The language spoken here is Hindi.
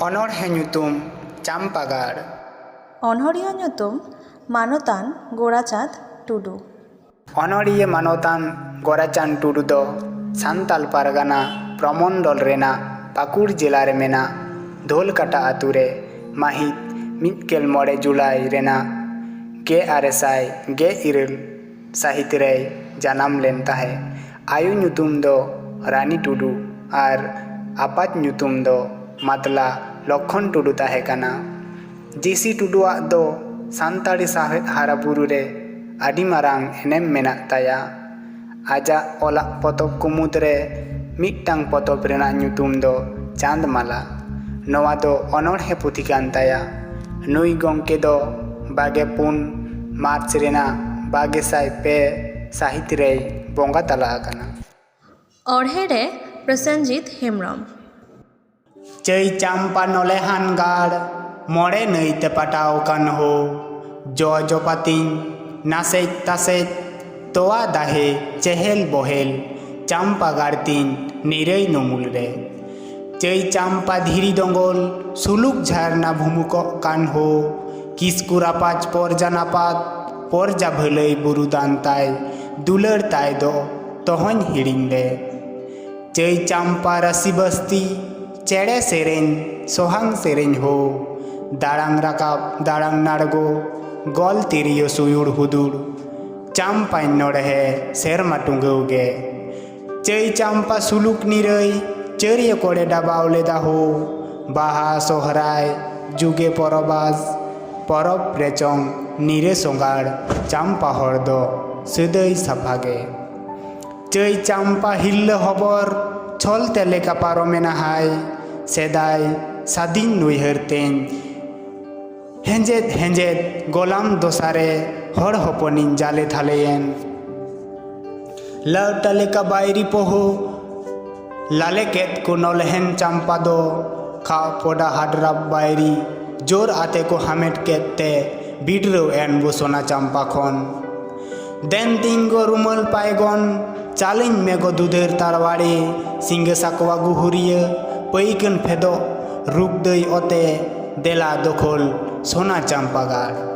অনড়হে nyutum চাম্পাগাড়। অনড়িয়া nyutum মানতান গোরাচাঁদ টুডু। অনড়িয়ে মানতান গোরাচাঁদ টুডু दो सान्ताल पारगाना प्रमंडल रेना पाकुड़ जिला रे मेना धोलकाटा आतु रे माहित 1 जुलाई रेना 1900 साहित रे जन्म लेन ताहे। आयु nyutum दो रानी टुडू और आपात nyutum दो मतला लखन टुडू ताहे काना। जीसी टुडुआ दो सान्ताड़ी साहेब हाराबुरु रे आदि मारांग एनेम मेना ताया। आजा ओला पतब को मुद्रे मिट्टांग पतब रेना nyutum दो चांदमाला। नवा दो अनोढ़े पुथि कान ताया। नुई गंके दो 24 मार्च रेना 2002 साहित रे बोंगा तला आकाना। अढ़े रे प्रसन्नजीत हेम्ब्रम। चई चांपा नलेहान गाड़ मोड़े नईते पटाव कान हो जो जो पातिन नासेज तासेज तोआ दाहे चेहेल बोहेल चांपा गाड़तीन निरई नमुल रे। चई चांपा धीरी दंगल सुलुक झरना भूमुक कान हो किसकुरा पाच पोरजा नापात पोरजा भलई बुरुदान ताय दुलर ताय दो तोहन हिड़िंग रे। चई चांपा रसी बस्ती चेड़े सेरेन सोहांग सेरेन हो दाड़ांग राकाब दाड़ांग नाड़गो गोल तिरियो सुयुड़ हुदुड़ चांपा नोड़े सेरमा टुंगौगे। चई चांपा सुलुक निरई चरिय कोड़े डाबाव लेदा हो बाहा सोहराय जुगे परबाज परब रेचंग निरे सोंगाड़ चांपा हर दो सदई सफागे। चई चांपा हिल्ल हबर छल तेले का पारो मेना हाय सेदाय सादिन नुइहरतेन हेंजेद हेंजेद गोलाम दोसारे हर हपनिन जाले थालेयन। लवटले का बायरी पोहो लाले केत को नलहेन चांपा दो खा पोडा हाडरा बायरी जोर आते को हमेट केते बिडरो एन वो सोना चांपा खन। देन तिंगो रुमल पाएगन चालिन मेगो दुधेर तारवाड़े सिंग साकवा गुहुरिय पैकन फेदो रूप दई ओते देला दखल सोना चांपा गाड़।